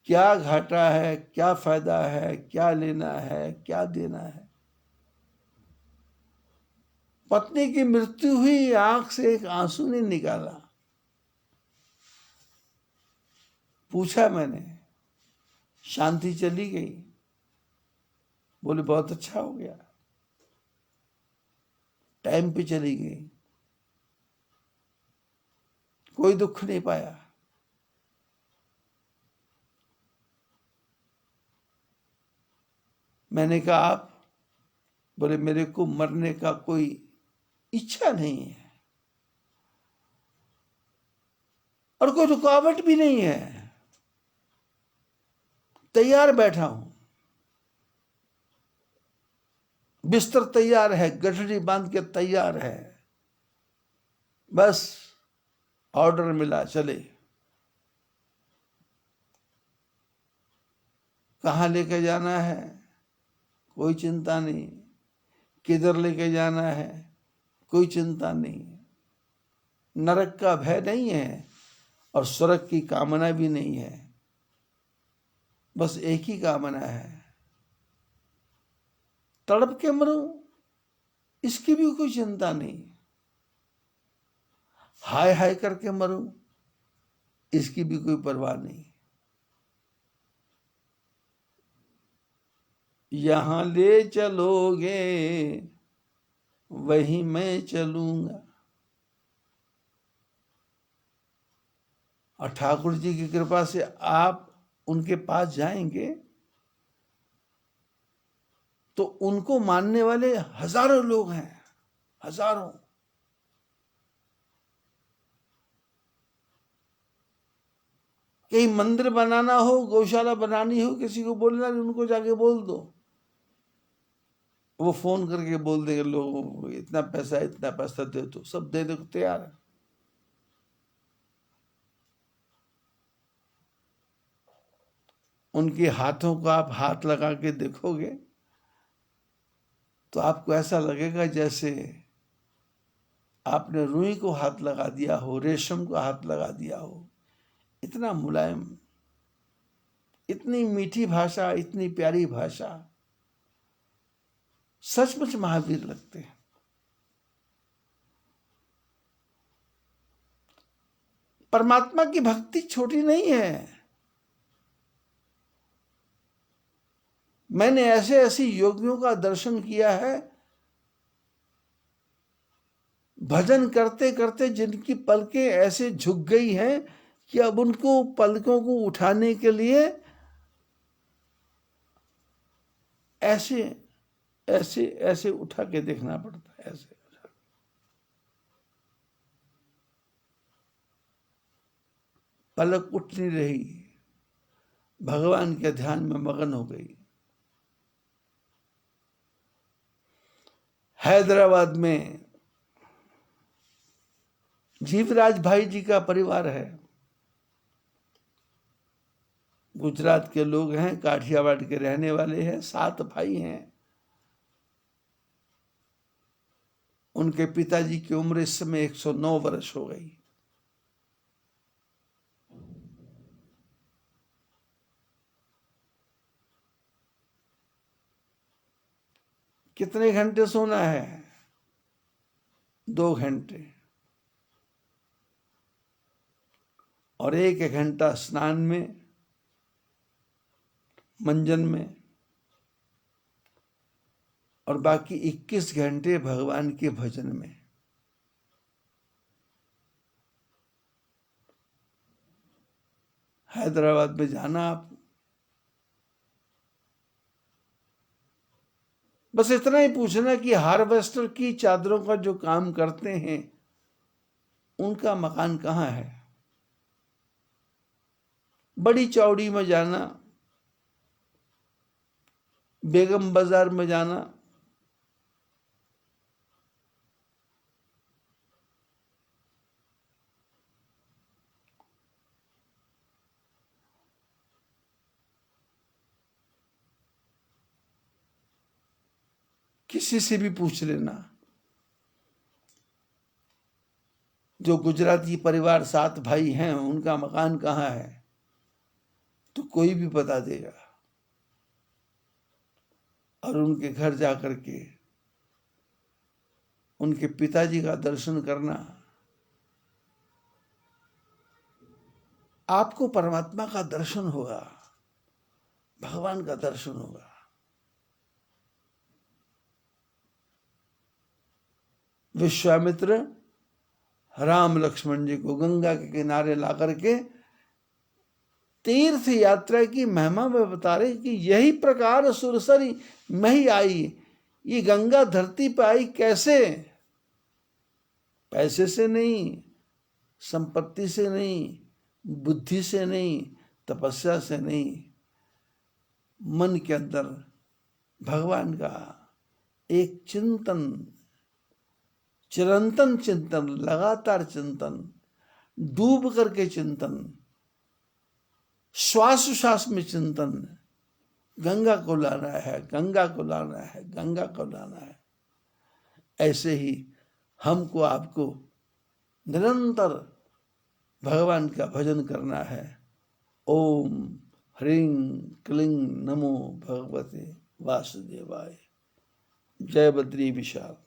क्या घाटा है, क्या फायदा है, क्या लेना है, क्या देना है। पत्नी की मृत्यु हुई, आंख से एक आंसू नहीं निकाला। पूछा मैंने, शांति चली गई। बोले बहुत अच्छा हो गया, टाइम पे चली गई, कोई दुख नहीं पाया। मैंने कहा आप? बोले मेरे को मरने का कोई इच्छा नहीं है और कोई रुकावट भी नहीं है, तैयार बैठा हूं, बिस्तर तैयार है, गठरी बांध के तैयार है, बस ऑर्डर मिला चले। कहाँ लेके जाना है कोई चिंता नहीं, किधर लेके जाना है कोई चिंता नहीं। नरक का भय नहीं है और स्वर्ग की कामना भी नहीं है, बस एक ही कामना है, तड़प के मरूं, इसकी भी कोई चिंता नहीं। हाय हाय करके मरूं, इसकी भी कोई परवाह नहीं। यहां ले चलोगे वहीं मैं चलूंगा। और ठाकुर जी की कृपा से आप उनके पास जाएंगे तो उनको मानने वाले हजारों लोग हैं, हजारों। कहीं मंदिर बनाना हो, गौशाला बनानी हो, किसी को बोलना नहीं, उनको जाके बोल दो, वो फोन करके बोल देंगे लोगों को इतना पैसा दे दो, सब दे दो, तैयार है। उनके हाथों को आप हाथ लगा के देखोगे तो आपको ऐसा लगेगा जैसे आपने रुई को हाथ लगा दिया हो, रेशम को हाथ लगा दिया हो। इतना मुलायम, इतनी मीठी भाषा, इतनी प्यारी भाषा, सचमुच महावीर लगते हैं। परमात्मा की भक्ति छोटी नहीं है। मैंने ऐसे ऐसे योगियों का दर्शन किया है, भजन करते करते जिनकी पलकें ऐसे झुक गई हैं कि अब उनको पलकों को उठाने के लिए ऐसे ऐसे ऐसे उठा के देखना पड़ता है, ऐसे। पलक उठ नहीं रही, भगवान के ध्यान में मगन हो गई। हैदराबाद में जीवराज भाई जी का परिवार है, गुजरात के लोग हैं, काठियावाड़ के रहने वाले हैं, 7 भाई हैं। उनके पिताजी की उम्र इस समय 109 वर्ष हो गई। कितने घंटे सोना है? 2 घंटे, और 1 घंटा स्नान में, मंजन में, और बाकी 21 घंटे भगवान के भजन में। हैदराबाद में जाना आप, बस इतना ही पूछना कि हार्वेस्टर की चादरों का जो काम करते हैं उनका मकान कहाँ है। बड़ी चौड़ी में जाना, बेगम बाजार में जाना, किसी से भी पूछ लेना। जो गुजराती परिवार 7 भाई हैं उनका मकान कहाँ है, तो कोई भी बता देगा। और उनके घर जाकर के उनके पिताजी का दर्शन करना, आपको परमात्मा का दर्शन होगा, भगवान का दर्शन होगा। विश्वामित्र राम लक्ष्मण जी को गंगा के किनारे ला करके तीर्थ यात्रा की महिमा में बता रहे कि यही प्रकार सुरसरी में ही आई। ये गंगा धरती पर आई कैसे? पैसे से नहीं, संपत्ति से नहीं, बुद्धि से नहीं, तपस्या से नहीं, मन के अंदर भगवान का एक चिंतन, चिरंतन चिंतन, लगातार चिंतन, डूब करके चिंतन, श्वास श्वास में चिंतन, गंगा को लाना है, गंगा को लाना है, गंगा को लाना है। ऐसे ही हमको आपको निरंतर भगवान का भजन करना है। ओम ह्रीं क्लीं नमो भगवते वासुदेवाय। जय बद्री विशाल।